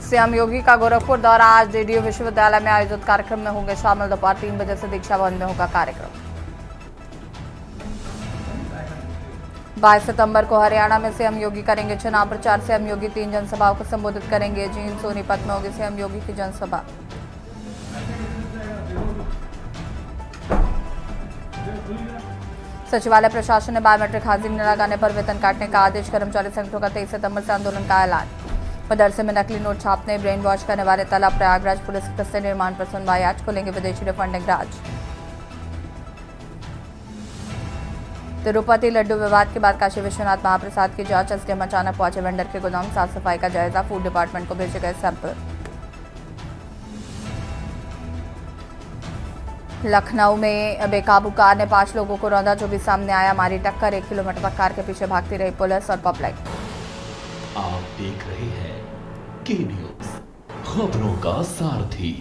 CM योगी का गोरखपुर दौरा। आज जेडीयू विश्वविद्यालय में आयोजित कार्यक्रम में होंगे शामिल। दोपहर 3 बजे से दीक्षा भवन में होगा कार्यक्रम। 22 सितंबर को हरियाणा में सीएम योगी करेंगे चुनाव प्रचार। सीएम योगी 3 जनसभाओं को संबोधित करेंगे। जींद सोनीपत में होगी सीएम योगी की जनसभा। सचिवालय प्रशासन ने बायोमेट्रिक हाजिरी न लगाने पर वेतन काटने का आदेश। कर्मचारी संगठनों का 23 सितंबर से आंदोलन का ऐलान। मदरसे में नकली नोट छापने, ब्रेन वॉश करने वाले तलब। प्रयागराज पुलिस की कस्टडी रिमांड पर सुनवाई। आज खुलेंगे विदेशी रिफंडिंग राज। तिरुपति लड्डू विवाद के बाद काशी विश्वनाथ महाप्रसाद की जांच। एसडीएम अचानक पहुंचे वेंडर के गोदाम। साफ सफाई का जायजा। फूड डिपार्टमेंट को भेजे गए सैंपल। लखनऊ में बेकाबू कार ने 5 लोगों को रौंदा। जो भी सामने आया मारी टक्कर। 1 किलोमीटर तक कार के पीछे भागती रही पुलिस और पब्लिक। आप देख रहे हैं के न्यूज, खबरों का सारथी।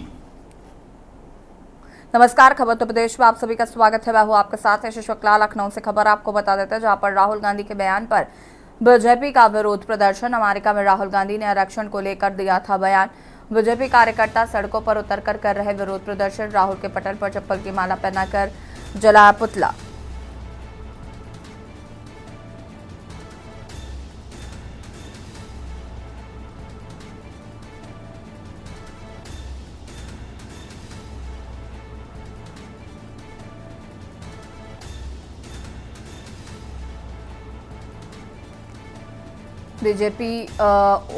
नमस्कार, खबर उत्तर प्रदेश में आप सभी का स्वागत है। मैं हूं आपके साथ शुक्ला। लखनऊ से खबर आपको बता देते हैं, जहां पर राहुल गांधी के बयान पर बीजेपी का विरोध प्रदर्शन। अमेरिका में राहुल गांधी ने आरक्षण को लेकर दिया था बयान। बीजेपी कार्यकर्ता सड़कों पर उतरकर कर रहे विरोध प्रदर्शन। राहुल के पटल पर चप्पल की माला पहनाकर जलाया पुतला। बीजेपी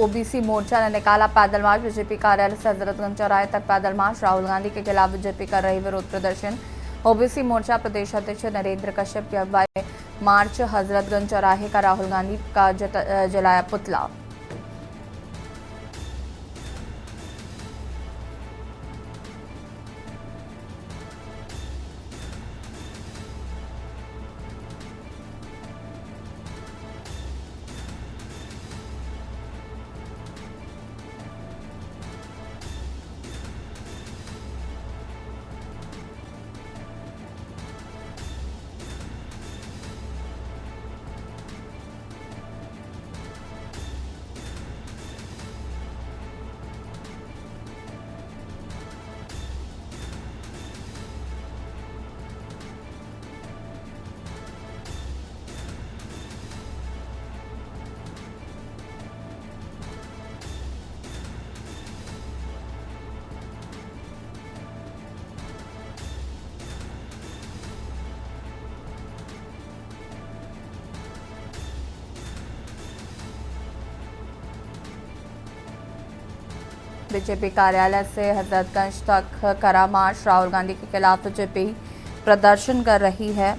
ओबीसी मोर्चा ने निकाला पैदल मार्च। बीजेपी कार्यालय से हजरतगंज चौराहे तक पैदल मार्च। राहुल गांधी के खिलाफ बीजेपी कर रही विरोध प्रदर्शन। ओबीसी मोर्चा प्रदेश अध्यक्ष नरेंद्र कश्यप की अगुवाई में मार्च। हजरतगंज चौराहे का राहुल गांधी का जलाया पुतला। बीजेपी कार्यालय से हजरतगंज तक करा मार्च। राहुल गांधी के खिलाफ बीजेपी प्रदर्शन कर रही है।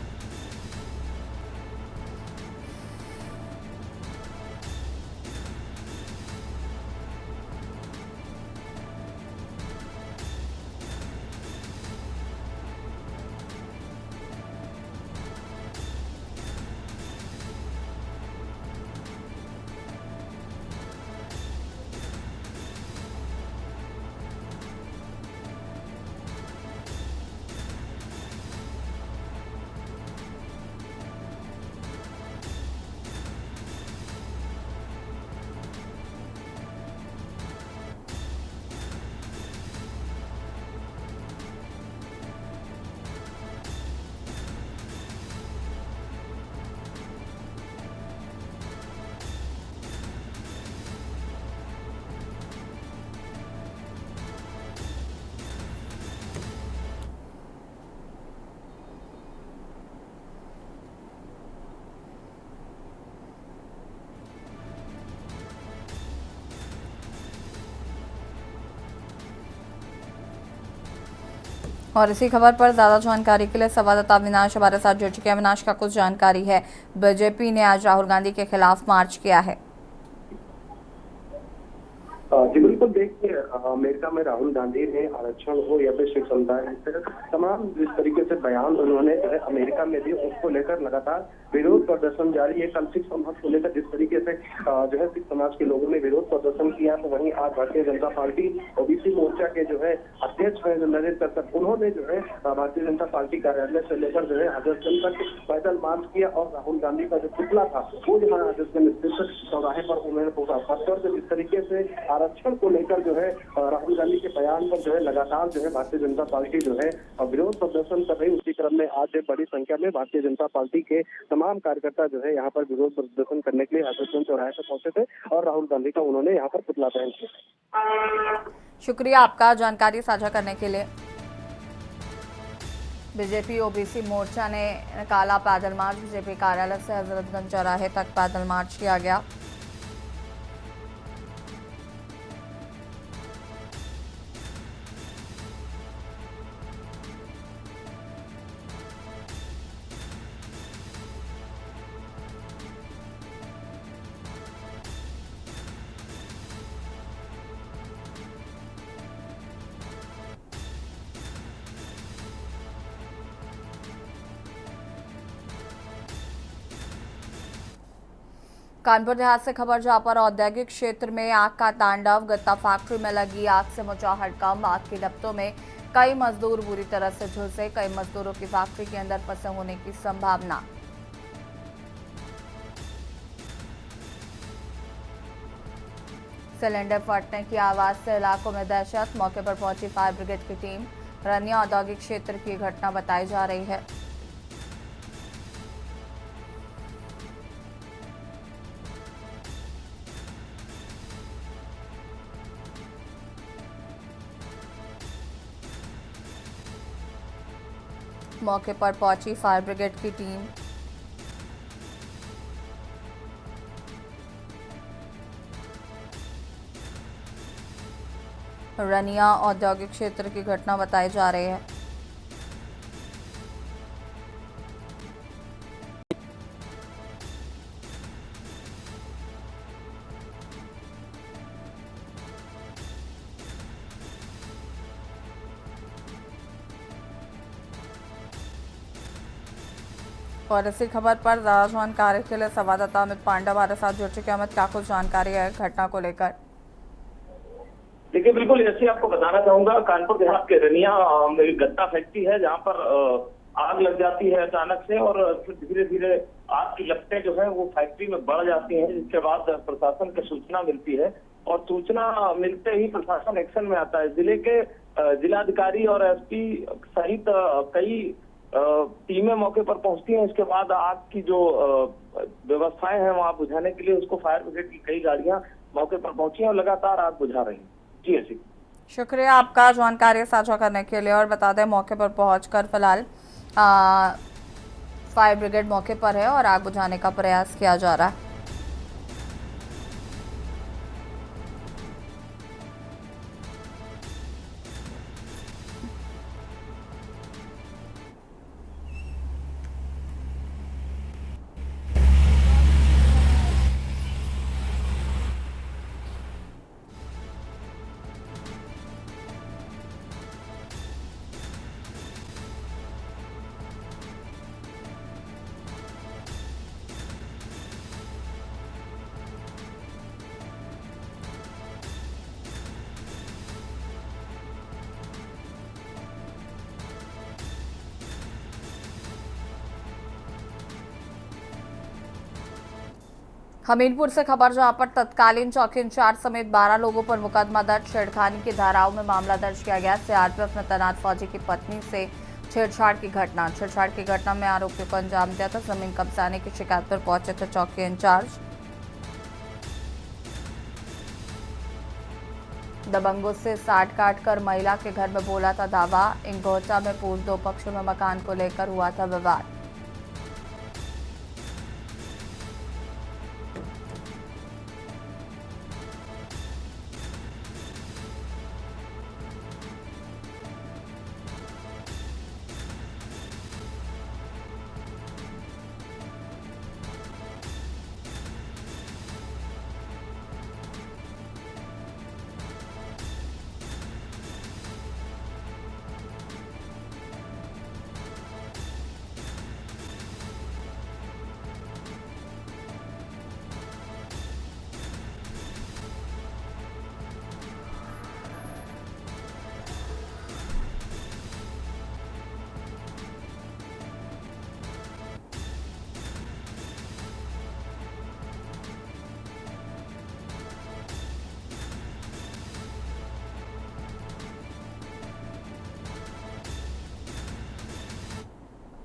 और इसी खबर पर ज्यादा जानकारी के लिए संवाददाता अविनाश हमारे साथ जुड़ चुके हैं। अविनाश, का कुछ जानकारी है? बीजेपी ने आज राहुल गांधी के खिलाफ मार्च किया है। जी बिल्कुल, देखिए अमेरिका में राहुल गांधी ने आरक्षण हो या फिर सिख समुदाय तमाम जिस तरीके से बयान उन्होंने जो है अमेरिका में भी उसको लेकर लगातार विरोध प्रदर्शन जारी है। कल सिख समाज को लेकर जिस तरीके से जो है सिख समाज के लोगों ने विरोध प्रदर्शन किया, तो वहीं आज भारतीय जनता पार्टी ओबीसी मोर्चा के जो है अध्यक्ष है नरेंद्र कश्यप, उन्होंने जो है भारतीय जनता पार्टी कार्यालय से लेकर जो है हजरतगंज तक पैदल मार्च किया और राहुल गांधी का जो पुतला था वो जो है हजरतगंज स्थित चौराहे पर उन्होंने पूरा पत्थर से जिस तरीके से आरक्षण को लेकर जो है राहुल गांधी के बयान पर जो है लगातार जो है भारतीय जनता पार्टी जो है विरोध प्रदर्शन कर रही। उसी क्रम में आज बड़ी संख्या में भारतीय जनता पार्टी के तमाम कार्यकर्ता जो है यहाँ पर विरोध प्रदर्शन करने के लिए हजरतगंज चौराहे पर पहुंचे थे और राहुल गांधी का उन्होंने यहाँ पर पुतला दहन किया। शुक्रिया आपका जानकारी साझा करने के लिए। बीजेपी ओबीसी मोर्चा ने निकाला पैदल मार्च। बीजेपी कार्यालय से हजरतगंज चौराहे तक पैदल मार्च किया गया। कानपुर देहात से खबर, जहां पर औद्योगिक क्षेत्र में आग का तांडव। गत्ता फैक्ट्री में लगी आग से मचा हड़कंप। आग की लपटों में कई मजदूर बुरी तरह से झुलसे। कई मजदूरों की फैक्ट्री के अंदर फंसे होने की संभावना। सिलेंडर फटने की आवाज से इलाकों में दहशत। मौके पर पहुंची फायर ब्रिगेड की टीम। रनिया औद्योगिक क्षेत्र की घटना बताई जा रही है। मौके पर पहुंची फायर ब्रिगेड की टीम। रनिया औद्योगिक क्षेत्र की घटना बताई जा रही है। और इसी खबर पर ज्यादा जानकारी के लिए संवाददाता अमित पांडा हमारे साथ जुड़ चुके हैं। अमित, क्या कुछ जानकारी है घटना को लेकर? देखिए, बिल्कुल ऐसे आपको बताना चाहूंगा। कानपुर देहात के रनिया में गत्ता फैक्ट्री है, जहां पर आग लग जाती है अचानक से और फिर धीरे धीरे आग की लपटें जो है वो फैक्ट्री में बढ़ जाती हैं, जिसके बाद प्रशासन को सूचना मिलती है और सूचना मिलते ही प्रशासन एक्शन में आता है। जिले के जिलाधिकारी और एसपी सहित कई टीमें मौके पर पहुंचती हैं। इसके बाद आग की जो व्यवस्थाएं हैं वहां बुझाने के लिए उसको फायर ब्रिगेड की कई गाड़ियां मौके पर पहुंची हैं और लगातार आग बुझा रही हैं। जी ऐसी शुक्रिया आपका जानकारी साझा करने के लिए। और बता दें, मौके पर पहुंचकर फिलहाल फायर ब्रिगेड मौके पर है और आग बुझाने का प्रयास किया जा रहा है। हमीरपुर से खबर, जहां पर तत्कालीन चौकी इंचार्ज समेत 12 लोगों पर मुकदमा दर्ज। छेड़खानी की धाराओं में मामला दर्ज किया गया। सीआरपीएफ में तैनात फौजी की पत्नी से छेड़छाड़ की घटना में आरोपियों को अंजाम दिया था। जमीन कब्जाने की शिकायत पर पहुंचे थे चौकी इंचार्ज। दबंगों से साठ काट कर महिला के घर में बोला था दावा। इंगोचा में पूर्व दो पक्षों में मकान को लेकर हुआ था विवाद।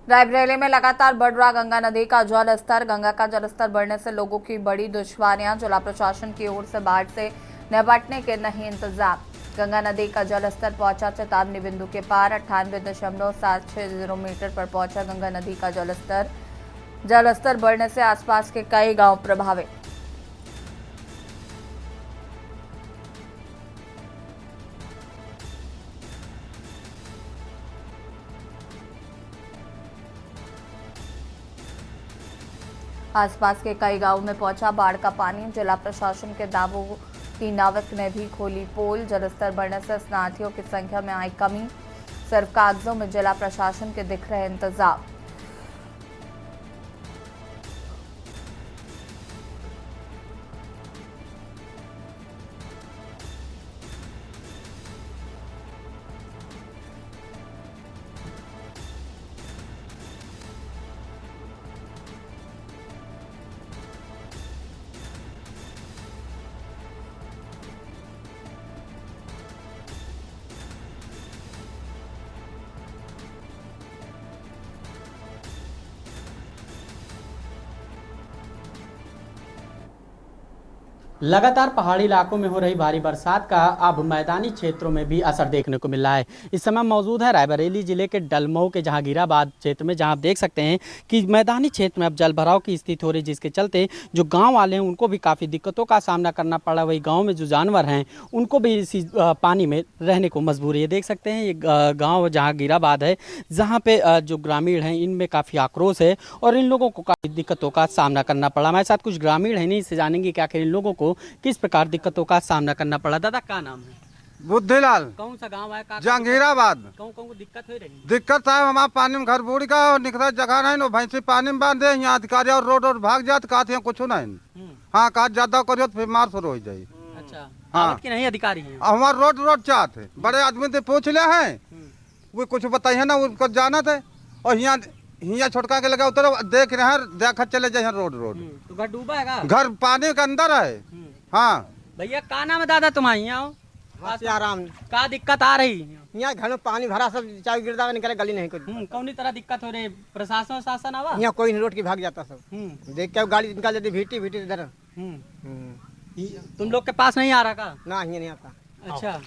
रायबरेली में लगातार बढ़ रहा गंगा नदी का जल स्तर। गंगा का जलस्तर बढ़ने से लोगों की बड़ी दुश्वारियां। जिला प्रशासन की ओर से बाढ़ से निपटने के नहीं इंतजाम। गंगा नदी का जलस्तर पहुंचा चेतावनी बिंदु के पार। 98.76 मीटर पर पहुंचा गंगा नदी का जलस्तर बढ़ने से आसपास के कई गांव प्रभावित। आसपास के कई गांवों में पहुंचा बाढ़ का पानी। जिला प्रशासन के दावों की नाविक ने भी खोली पोल। जलस्तर बढ़ने से स्नातियों की संख्या में आई कमी। सिर्फ कागजों में जिला प्रशासन के दिख रहे इंतजाम। लगातार पहाड़ी इलाकों में हो रही भारी बरसात का अब मैदानी क्षेत्रों में भी असर देखने को मिल रहा है। इस समय मौजूद है रायबरेली जिले के डलमऊ के जहांगीराबाद क्षेत्र में, जहां आप देख सकते हैं कि मैदानी क्षेत्र में अब जल भराव की स्थिति हो रही है, जिसके चलते जो गांव वाले हैं उनको भी काफ़ी दिक्कतों का सामना करना पड़ा। वही गाँव में जो जानवर हैं उनको भी इसी पानी में रहने को मजबूर है। ये देख सकते हैं ये गाँव जहांगीराबाद है, जहाँ पे जो ग्रामीण हैं इनमें काफ़ी आक्रोश है और इन लोगों को काफ़ी दिक्कतों का सामना करना पड़ा। हमारे साथ कुछ ग्रामीण हैं, नहीं से जानेंगे कि आखिर इन लोगों को किस प्रकार दिक्कतों का सामना करना पड़ा। दादा क्या नाम है? बुद्धिलाल। कौन सा गांव है? जहांगीराबाद। कौन कौन को दिक्कत हो रही? दिक्कत है हमारे पानी में घर बूढ़ी का और निकला जगह नहीं नो भैंसी पानी में बांधे यहाँ अधिकारी और रोड भाग जाते कहते हैं कुछ नहीं। हाँ कहा ज्यादा करियो तो फिर मार शुरू हो जाये। अच्छा हाँ कि नहीं अधिकारी हैं? हमारे रोड चाहते बड़े आदमी से पूछ ले हैं वो कुछ बताइए ना उनको जाना थे और यहाँ छोटका के लगा उतर देख रहे हैं देखा चले जाए रोड तो घर डूबा है? घर पानी के अंदर है। हाँ भैया क्या नाम है दादा तुम्हारे? यहाँ आराम का दिक्कत आ रही? यहाँ घर में पानी भरा सब चाय गिरदा निकले गली नहीं कुछ। कौन तरह दिक्कत हो रही? प्रशासन शासन आवा? यहाँ कोई नहीं रोड की भाग जाता सब। देख के गाड़ी निकाल जाती भीटी इधर। तुम लोग के पास नहीं आ रहा का? ना यहाँ नहीं आता। अच्छा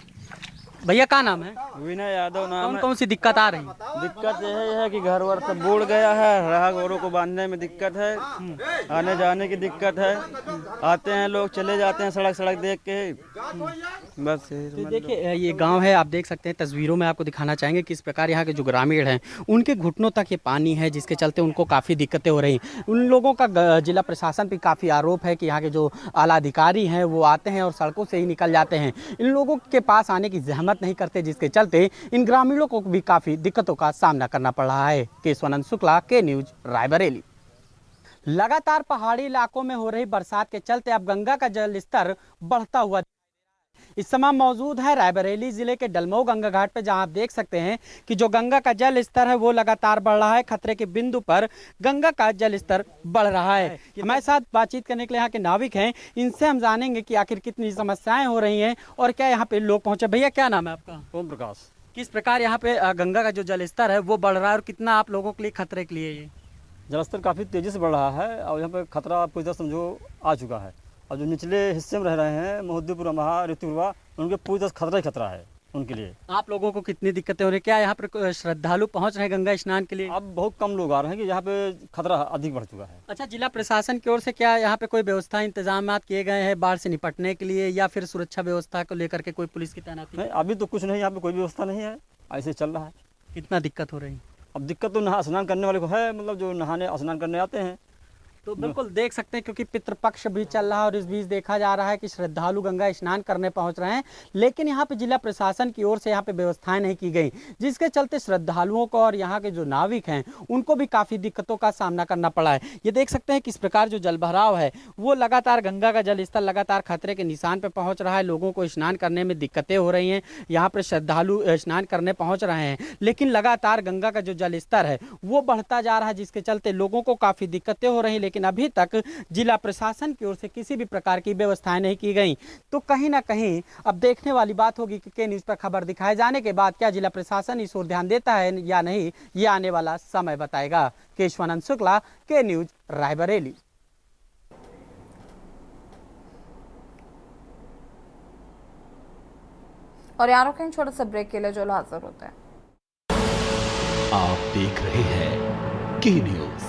भैया क्या नाम है? विनय यादव नाम कौन है। कौन सी दिक्कत आ रही? दिक्कत यही है कि घर वर सब बूढ़ गया है, रहा गोरों को बांधने में दिक्कत है, आने जाने की दिक्कत है। आते हैं लोग चले जाते हैं सड़क देख के बस यही तो समझ लो। देखिए ये गांव है, आप देख सकते हैं तस्वीरों में आपको दिखाना चाहेंगे किस प्रकार यहाँ के जो ग्रामीण हैं उनके घुटनों तक ये पानी है, जिसके चलते उनको काफ़ी दिक्कतें हो रही। उन लोगों का जिला प्रशासन पर काफ़ी आरोप है कि यहाँ के जो आला अधिकारी हैं वो आते हैं और सड़कों से ही निकल जाते हैं, इन लोगों के पास आने की जहमत नहीं करते, जिसके चलते इन ग्रामीणों को भी काफ़ी दिक्कतों का सामना करना पड़ रहा है। केशवानंद शुक्ला, के न्यूज, रायबरेली। लगातार पहाड़ी इलाकों में हो रही बरसात के चलते अब गंगा का जल स्तर बढ़ता हुआ इस समय मौजूद है रायबरेली जिले के डलमऊ गंगा घाट पे, जहां आप देख सकते हैं कि जो गंगा का जल स्तर है वो लगातार बढ़ रहा है। खतरे के बिंदु पर गंगा का जल स्तर बढ़ रहा है। हमारे साथ बातचीत करने के लिए यहाँ के नाविक हैं, इनसे हम जानेंगे कि आखिर कितनी समस्याएं हो रही हैं और क्या यहाँ पे लोग पहुंचे। भैया क्या नाम है आपका? ओम प्रकाश। किस प्रकार यहाँ पे गंगा का जो जल स्तर है वो बढ़ रहा है और कितना आप लोगों के लिए खतरे के लिए ये? जलस्तर काफ़ी तेज़ी से बढ़ रहा है और यहाँ पे खतरा आपको इधर समझो आ चुका है। और जो निचले हिस्से में रह रहे हैं मोहद्दीपुर महा ऋतुपुरवा, उनके पूरी तरह खतरा ही खतरा है उनके लिए। आप लोगों को कितनी दिक्कतें हो रही है? क्या यहाँ पर श्रद्धालु पहुँच रहे हैं गंगा स्नान के लिए? अब बहुत कम लोग आ रहे हैं कि यहाँ पे खतरा अधिक बढ़ चुका है। अच्छा, जिला प्रशासन की ओर से क्या यहाँ पे कोई व्यवस्था इंतजाम किए गए हैं बाढ़ से निपटने के लिए, या फिर सुरक्षा व्यवस्था को लेकर के कोई पुलिस की तैनाती? नहीं, अभी तो कुछ नहीं, यहाँ पे कोई व्यवस्था नहीं है, ऐसे चल रहा है। कितना दिक्कत हो रही? अब दिक्कत तो नहा स्नान करने वाले को है, मतलब जो नहाने स्नान करने आते हैं। तो बिल्कुल देख सकते हैं क्योंकि पितृपक्ष भी चल रहा है और इस बीच देखा जा रहा है कि श्रद्धालु गंगा स्नान करने पहुंच रहे हैं, लेकिन यहाँ पे जिला प्रशासन की ओर से यहाँ पे व्यवस्थाएं नहीं की गई, जिसके चलते श्रद्धालुओं को और यहाँ के जो नाविक हैं उनको भी काफ़ी दिक्कतों का सामना करना पड़ा है। ये देख सकते हैं किस प्रकार जो जलभराव है वो लगातार गंगा का जल स्तर लगातार खतरे के निशान पर पहुँच रहा है। लोगों को स्नान करने में दिक्कतें हो रही हैं, यहाँ पर श्रद्धालु स्नान करने पहुँच रहे हैं, लेकिन लगातार गंगा का जो जल स्तर है वो बढ़ता जा रहा है, जिसके चलते लोगों को काफ़ी दिक्कतें हो रही हैं। लेकिन अभी तक जिला प्रशासन की ओर से किसी भी प्रकार की व्यवस्थाएं नहीं की गई। तो कहीं ना कहीं अब देखने वाली बात होगी कि के न्यूज़ पर खबर दिखाए जाने के बाद क्या जिला प्रशासन इस ओर ध्यान देता है या नहीं, ये आने वाला समय बताएगा। केशवानंद शुक्ला, के न्यूज़, रायबरेली। और यहाँ रुकेंगे छोटे से ब्रेक के लिए, जो हाजिर होते हैं। आप देख रहे हैं के न्यूज़,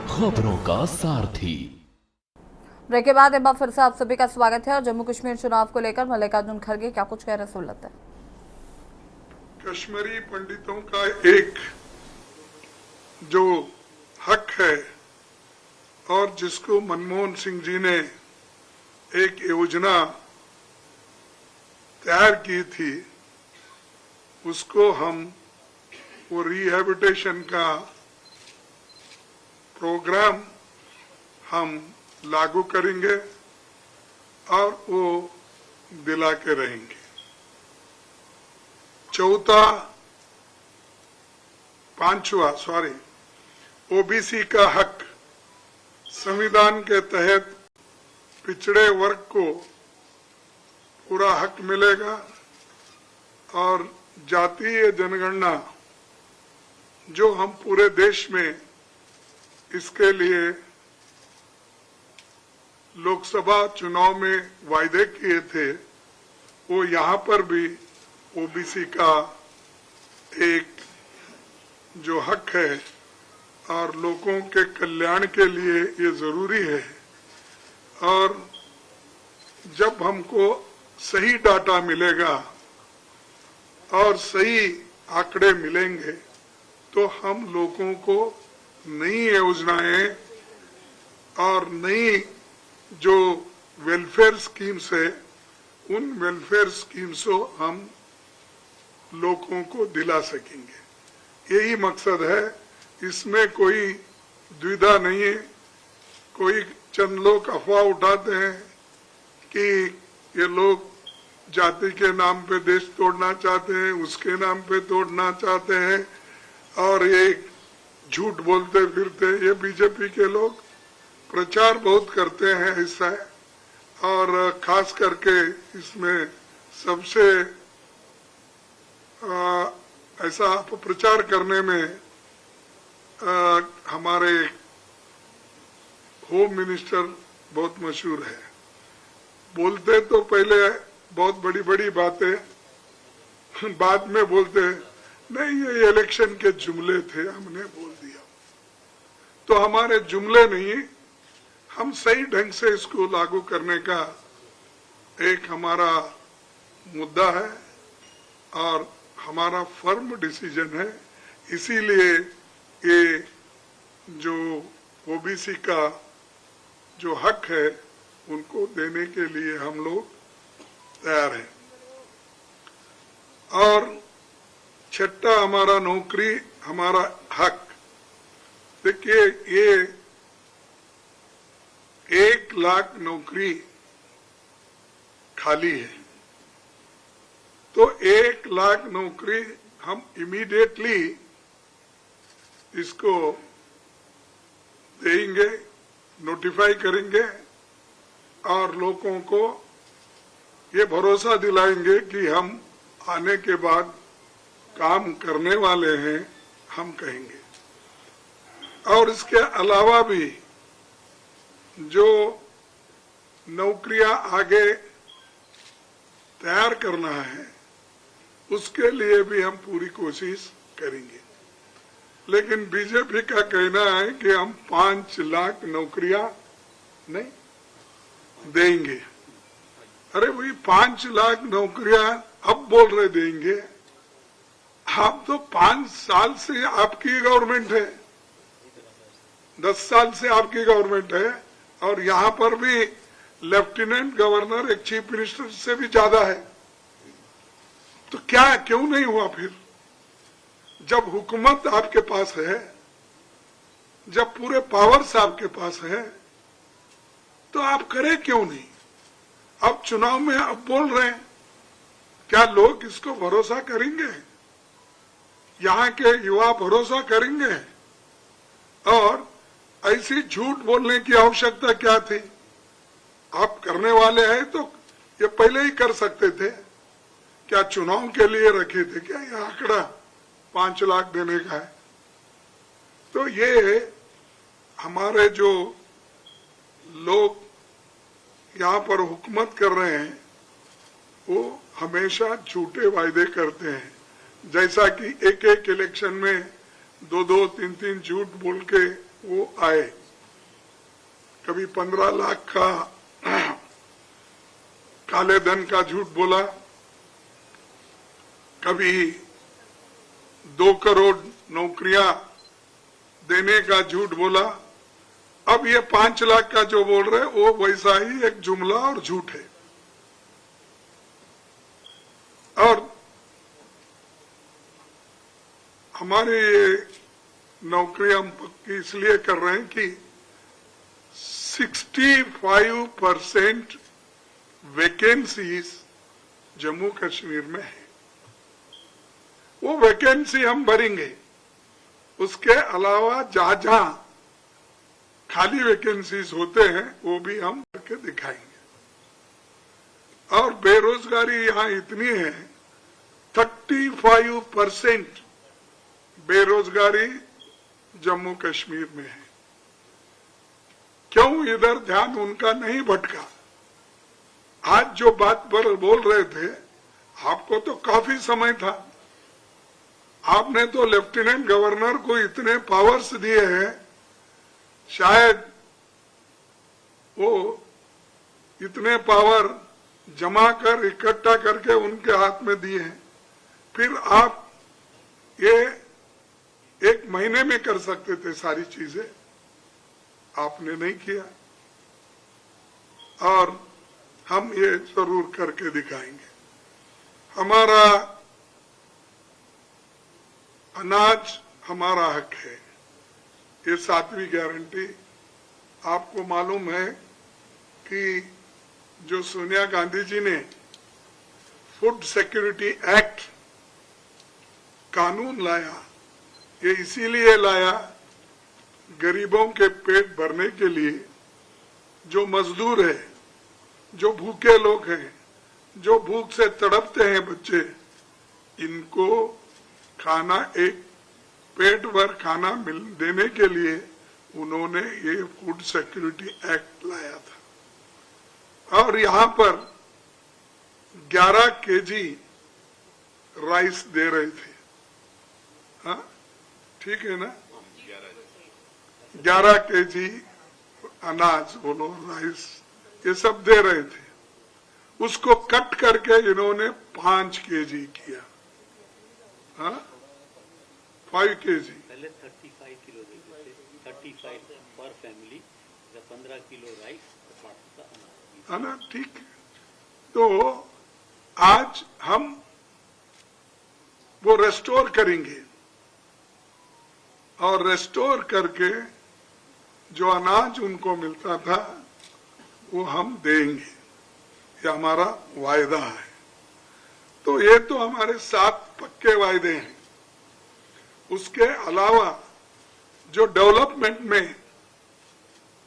खबरों का सारथी। ब्रेक के बाद एक बार फिर से आप सभी का स्वागत है। और जम्मू कश्मीर चुनाव को लेकर मल्लिकार्जुन खड़गे क्या कुछ कह रहे, सुन लेते हैं। कश्मीरी पंडितों का एक जो हक है और जिसको मनमोहन सिंह जी ने एक योजना तैयार की थी, उसको हम वो रिहैबिलिटेशन का प्रोग्राम हम लागू करेंगे और वो दिला के रहेंगे। पांचवा ओबीसी का हक, संविधान के तहत पिछड़े वर्ग को पूरा हक मिलेगा और जातीय जनगणना जो हम पूरे देश में इसके लिए लोकसभा चुनाव में वायदे किए थे, वो यहाँ पर भी ओबीसी का एक जो हक है और लोगों के कल्याण के लिए ये जरूरी है। और जब हमको सही डाटा मिलेगा और सही आंकड़े मिलेंगे तो हम लोगों को नई योजनाएं और नई जो वेलफेयर स्कीम्स है, उन वेलफेयर स्कीम्स को हम लोगों को दिला सकेंगे। यही मकसद है, इसमें कोई द्विधा नहीं है। कोई चंद लोग अफवाह उठाते हैं कि ये लोग जाति के नाम पे देश तोड़ना चाहते हैं, उसके नाम पे तोड़ना चाहते हैं और ये झूठ बोलते फिरते। ये बीजेपी के लोग प्रचार बहुत करते हैं ऐसा, और खास करके इसमें सबसे ऐसा अपप्रचार करने में हमारे होम मिनिस्टर बहुत मशहूर है। बोलते तो पहले बहुत बड़ी बड़ी बातें, बाद में बोलते नहीं ये इलेक्शन के जुमले थे, हमने बोल दिया। तो हमारे जुमले नहीं, हम सही ढंग से इसको लागू करने का एक हमारा मुद्दा है और हमारा फर्म डिसीजन है। इसीलिए ये जो ओबीसी का जो हक है उनको देने के लिए हम लोग तैयार हैं। और छठा हमारा नौकरी, हमारा हक। देखिए ये 1 लाख नौकरी खाली है, तो 1 लाख नौकरी हम इमीडिएटली इसको देंगे, नोटिफाई करेंगे और लोगों को ये भरोसा दिलाएंगे कि हम आने के बाद काम करने वाले हैं, हम कहेंगे। और इसके अलावा भी जो नौकरियां आगे तैयार करना है उसके लिए भी हम पूरी कोशिश करेंगे। लेकिन बीजेपी का कहना है कि हम 5 लाख नौकरियां नहीं देंगे। अरे भाई 5 लाख नौकरियां अब बोल रहे देंगे, आप तो 5 साल से आपकी गवर्नमेंट है, 10 साल से आपकी गवर्नमेंट है और यहाँ पर भी लेफ्टिनेंट गवर्नर एक चीफ मिनिस्टर से भी ज्यादा है। तो क्या क्यों नहीं हुआ फिर? जब हुकूमत आपके पास है, जब पूरे पावर्स आपके पास है, तो आप करें क्यों नहीं? अब चुनाव में अब बोल रहे हैं, क्या लोग इसको भरोसा करेंगे? यहाँ के युवा भरोसा करेंगे? और ऐसी झूठ बोलने की आवश्यकता क्या थी? आप करने वाले हैं तो ये पहले ही कर सकते थे। क्या चुनाव के लिए रखे थे क्या ये आंकड़ा 5 लाख देने का है? तो ये हमारे जो लोग यहाँ पर हुकूमत कर रहे हैं वो हमेशा झूठे वायदे करते हैं। जैसा कि एक एक इलेक्शन में 2-2, 3-3 झूठ बोल के वो आए। कभी 15 लाख का काले धन का झूठ बोला, कभी 2 करोड़ नौकरियां देने का झूठ बोला। अब ये 5 लाख का जो बोल रहे वो वैसा ही एक जुमला और झूठ है। और हमारे ये नौकरी हम पक्की इसलिए कर रहे हैं कि 65% वैकेंसीज जम्मू कश्मीर में है। वो वैकेंसी हम भरेंगे। उसके अलावा जहां जहां खाली वैकेंसीज होते हैं वो भी हम करके दिखाएंगे। और बेरोजगारी यहाँ इतनी है, 35% बेरोजगारी जम्मू कश्मीर में है। क्यों इधर ध्यान उनका नहीं भटका? आज जो बात पर बोल रहे थे, आपको तो काफी समय था। आपने तो लेफ्टिनेंट गवर्नर को इतने पावर्स दिए हैं, शायद वो इतने पावर जमा कर इकट्ठा करके उनके हाथ में दिए हैं। फिर आप ये 1 महीने में कर सकते थे सारी चीजें, आपने नहीं किया। और हम ये जरूर करके दिखाएंगे। हमारा अनाज हमारा हक है, ये 7वीं गारंटी। आपको मालूम है कि जो सोनिया गांधी जी ने फूड सिक्योरिटी एक्ट कानून लाया, ये इसीलिए लाया गरीबों के पेट भरने के लिए। जो मजदूर है, जो भूखे लोग हैं, जो भूख से तड़पते हैं बच्चे, इनको खाना, एक पेट भर खाना देने के लिए उन्होंने ये फूड सिक्योरिटी एक्ट लाया था। और यहाँ पर 11 केजी राइस दे रहे थे। हाँ, ठीक है ना? 11 केजी अनाज, बोलो राइस, ये सब दे रहे थे। उसको कट करके इन्होंने 5 केजी किया। हाँ, 5 केजी। पहले 35 किलो देते थे, 35 पर फैमिली, 15 किलो राइस, 5 का अनाज। है ना? ठीक है। तो आज हम वो रेस्टोर करेंगे और रेस्टोर करके जो अनाज उनको मिलता था वो हम देंगे। ये हमारा वायदा है। तो ये तो हमारे 7 पक्के वायदे हैं। उसके अलावा जो डेवलपमेंट में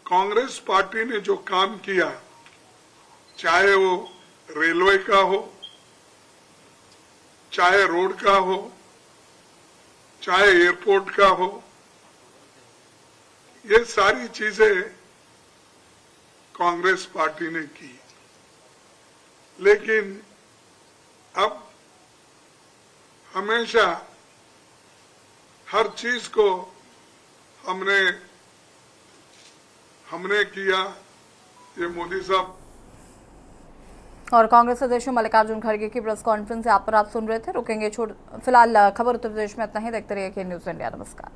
कांग्रेस पार्टी ने जो काम किया, चाहे वो रेलवे का हो, चाहे रोड का हो, चाहे एयरपोर्ट का हो, ये सारी चीजें कांग्रेस पार्टी ने की। लेकिन अब हमेशा हर चीज को हमने किया, ये मोदी साहब। और कांग्रेस अध्यक्ष मल्लिकार्जुन खड़गे की प्रेस कॉन्फ्रेंस आप सुन रहे थे। रुकेंगे फिलहाल खबर उत्तर प्रदेश में इतना ही। देखते रहिए के न्यूज़ इंडिया। नमस्कार।